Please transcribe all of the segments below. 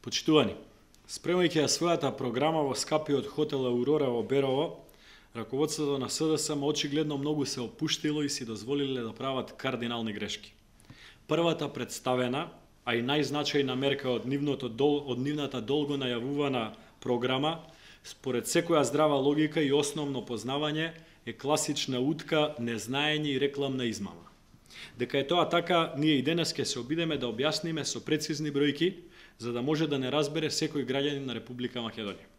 Почитувани, спремајќи ја својата програма во скапиот хотел Аурора во Берово, раководството на СДСМ очигледно многу се опуштило и си дозволиле да прават кардинални грешки. Првата представена, а и најзначајна мерка од нивната долго најавувана програма, според секоја здрава логика и основно познавање, е класична утка, незнаење и рекламна измама. Дека е тоа така, ние и денес ќе се обидеме да објасниме со прецизни бројки, за да може да не разбере секој граѓанин на Република Македонија.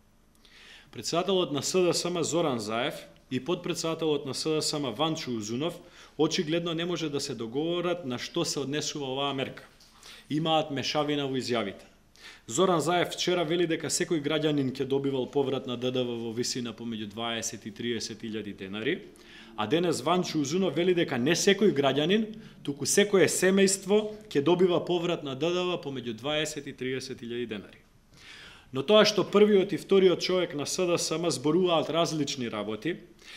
Председателот на СДСМ Зоран Заев и подпредседателот на СДСМ Ванчо Узунов очигледно не може да се договорат на што се однесува оваа мерка. Имаат мешавина во изјавите. Зоран Заев вчера вели дека секој граѓанин ќе добивал поврат на ДДВ во висина помеѓу 20 и 30 илјади денари, а денес Ванчо Узунов вели дека не секој граѓанин, туку секое семејство ќе добива поврат на ДДВ помеѓу 20 и 30 илјади денари. Но тоа што првиот и вториот човек на СДСМ зборуваат различни работи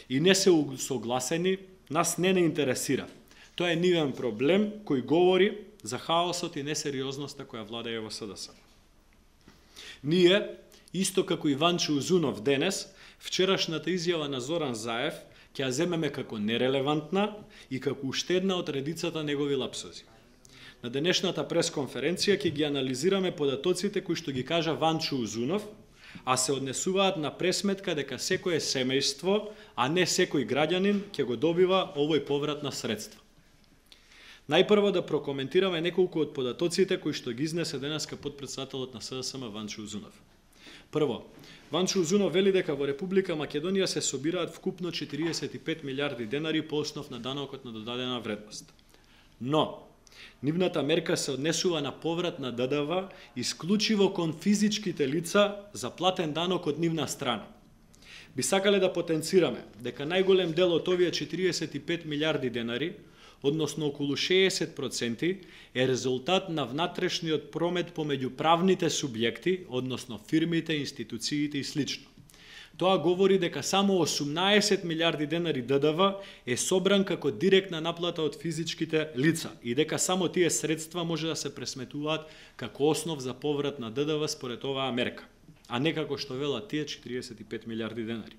и не се согласени, нас не интересира. Тоа е нивен проблем кој говори за хаосот и несериозноста која владее во СДСМ. Ние, исто како и Ванчо Узунов денес, вчерашната изјава на Зоран Заев ќе ја земеме како нерелевантна и како уште една од редицата негови лапсози. На денешната пресконференција ќе ги анализираме податоците кои што ги кажа Ванчо Узунов, а се однесуваат на пресметка дека секое семејство, а не секој граѓанин ќе го добива овој поврат на средства. Најпрво да прокоментираме неколку од податоците кои што ги изнесе денеска подпредседателот на СДСМ Ванчо Узунов. Прво, Ванчо Узунов вели дека во Република Македонија се собираат вкупно 45 милиарди денари по основ на данокот на додадена вредност. Но, нивната мерка се однесува на поврат на ДДВ исклучиво кон физичките лица за платен данок од нивна страна. Би сакале да потенцираме дека најголем дел од овие 45 милиарди денари, односно околу 60%, е резултат на внатрешниот промет помеѓу правните субјекти, односно фирмите, институциите и слично. Тоа говори дека само 18 милиарди денари ДДВ е собран како директна наплата од физичките лица и дека само тие средства може да се пресметуваат како основ за поврат на ДДВ според оваа мерка, а не како што велат тие 45 милиарди денари.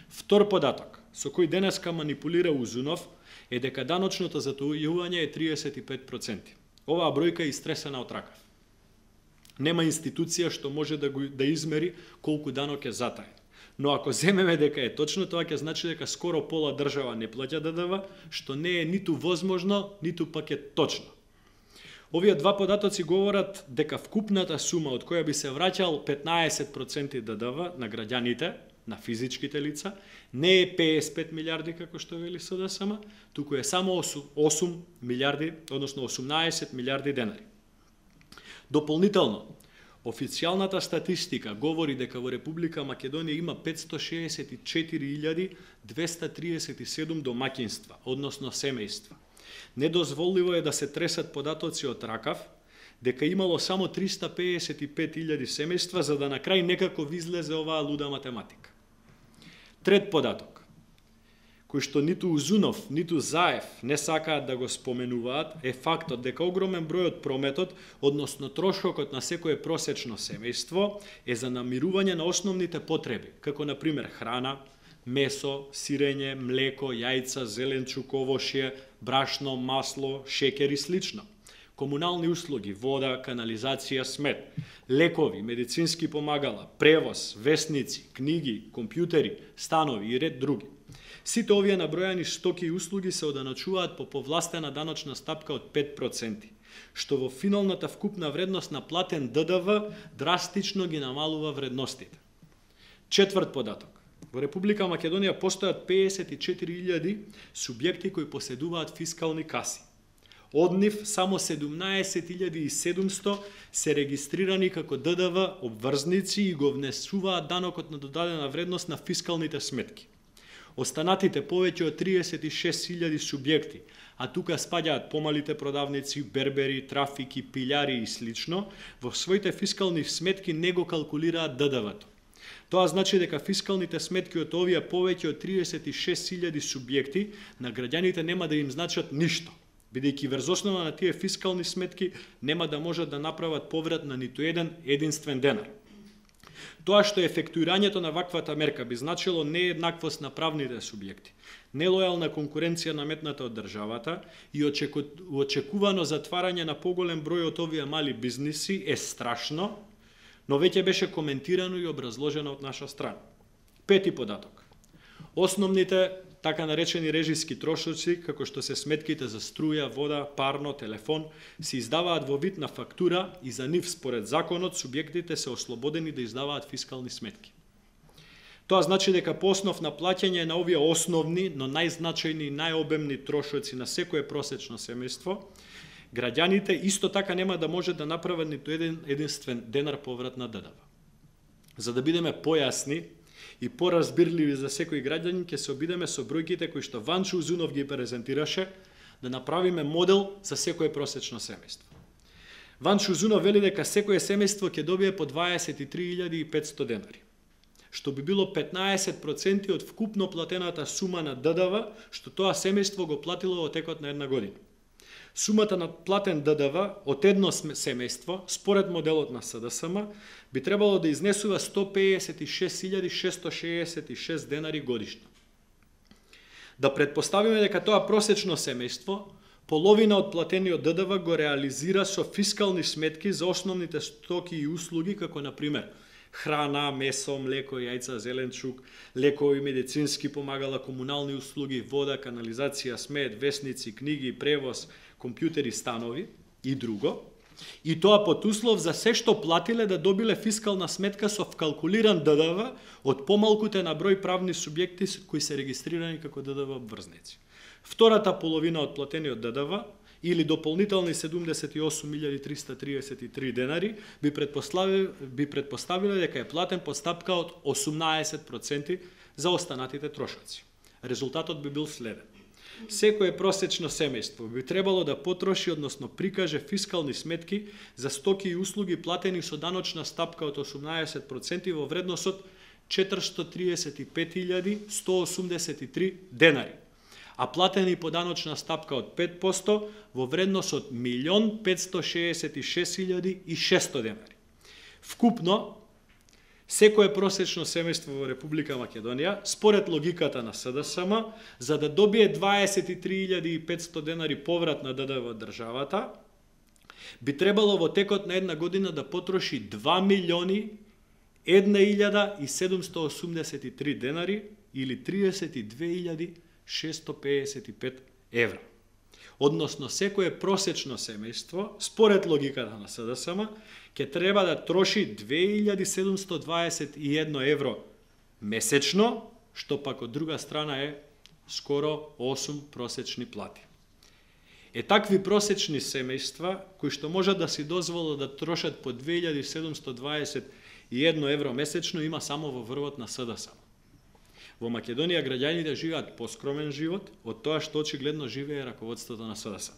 Втор податок, со кој денеска манипулира Узунов, е дека даночното затојување е 35%. Оваа бројка е истресена од ракав. Нема институција што може да измери колку данок е затаен. Но ако земеме дека е точно, тоа ќе значи дека скоро пола држава не плаќа ДДВ, што не е ниту возможно, ниту пак е точно. Овие два податоци говорат дека вкупната сума од која би се враќал 15% ДДВ на граѓаните, на физичките лица, не е 55 милиарди како што вели СДСМ, туку е само 8 милиарди, односно 18 милиарди денари. Дополнително, официјалната статистика говори дека во Република Македонија има 564.237 домаќинства, односно семејства. Недозволиво е да се тресат податоци од ракав, дека имало само 355.000 семејства, за да на крај некако излезе оваа луда математика. Трет податок, кој што ниту Узунов, ниту Заев не сакаат да го споменуваат, е фактот дека огромен број од прометот, односно трошокот на секое просечно семејство, е за намирување на основните потреби, како на пример храна, месо, сирење, млеко, јајца, зеленчук, овошје, брашно, масло, шекер и слично. Комунални услуги, вода, канализација, смет, лекови, медицински помагала, превоз, весници, книги, компјутери, станови и ред други. Сите овие набројани стоки и услуги се оданочуваат по повластена даночна стапка од 5%, што во финалната вкупна вредност на платен ДДВ драстично ги намалува вредностите. Четврт податок. Во Република Македонија постојат 54.000 субјекти кои поседуваат фискални каси. Од нив само 17.700 се регистрирани како ДДВ обврзници и го внесуваат данокот на додадена вредност на фискалните сметки. Останатите повеќе од 36.000 субјекти, а тука спаѓаат помалите продавници, бербери, трафики, пилјари и слично, во своите фискални сметки не го калкулираат ДДВ-то. Тоа значи дека фискалните сметки од овие повеќе од 36.000 субјекти на граѓаните нема да им значат ништо. бидејќи врз основа на тие фискални сметки нема да можат да направат поврат на ниту еден единствен денар. Тоа што ефектуирањето на ваквата мерка би значило нееднаквост на правните субјекти, нелојална конкуренција наметната од државата и очекувано затварање на поголем број од овие мали бизниси е страшно, но веќе беше коментирано и образложено од наша страна. Пети податок. Основните така наречени режиски трошоци, како што се сметките за струја, вода, парно, телефон, се издаваат во вид на фактура и за нив според законот субјектите се ослободени да издаваат фискални сметки. Тоа значи дека по основ на плаќање на овие основни, но најзначајни и најобемни трошоци на секое просечно семејство, граѓаните исто така нема да можат да направат ниту единствен денар поврат на ДДВ. За да бидеме појасни и поразбирливи за секој граѓанин, ќе се обидеме со бројките кои што Ванчо Узунов ги презентираше, да направиме модел за секое просечно семејство. Ванчо Узунов вели дека секое семејство ќе добие по 23.500 денари, што би било 15% од вкупно платената сума на ДДВ, што тоа семејство го платило во текот на една година. Сумата на платен ДДВ од едно семејство, според моделот на СДСМ, би требало да изнесува 156.666 денари годишно. Да предпоставиме дека тоа просечно семејство, половина од платениот ДДВ го реализира со фискални сметки за основните стоки и услуги, како например храна, месо, млеко, јајца, зеленчук, лекови, медицински помагала, комунални услуги, вода, канализација, смет, весници, книги, превоз, компјутери, станови и друго. И тоа под услов за се што платиле да добиле фискална сметка со вкалкулиран ДДВ од помалкуте на број правни субјекти кои се регистрирани како ДДВ обврзници. Втората половина од платениот ДДВ или дополнителни 78.333 денари би предпоставиле дека е платен по стапка од 18% за останатите трошоци. Резултатот би бил следен. Секое просечно семејство би требало да потроши, односно прикаже фискални сметки за стоки и услуги платени со даночна стапка од 18% во вредност од 435.183 денари, а платени по даночна стапка од 5% во вредност од 1.566.600 денари. Вкупно, секое просечно семејство во Република Македонија, според логиката на СДСМ, за да добие 23.500 денари поврат на ДДВ од државата, би требало во текот на една година да потроши 2.001.783 денари или 32.655 евра. Односно, секое просечно семејство, според логиката на СДСМ, ќе треба да троши 2.721 евро месечно, што пак од друга страна е скоро 8 просечни плати. Такви просечни семејства, кои што можат да си дозволат да трошат по 2.721 евро месечно, има само во врвот на СДСМ. Во Македонија граѓаните живеат поскромен живот од тоа што очигледно живее раководството на СДСМ.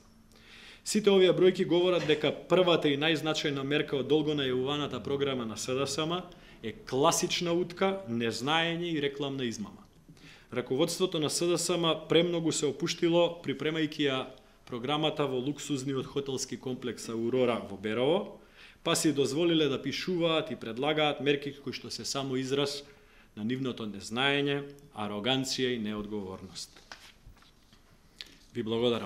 Сите овие бројки говорат дека првата и најзначајна мерка од долго најавуваната програма на СДСМ е класична утка, незнаење и рекламна измама. Раководството на СДСМ премногу се опуштило припремајќи ја програмата во луксузниот хотелски комплекс Аурора во Берово, па си дозволиле да пишуваат и предлагаат мерки кои што се само израз на нивното незнаење, ароганција и неодговорност. Ви благодарам.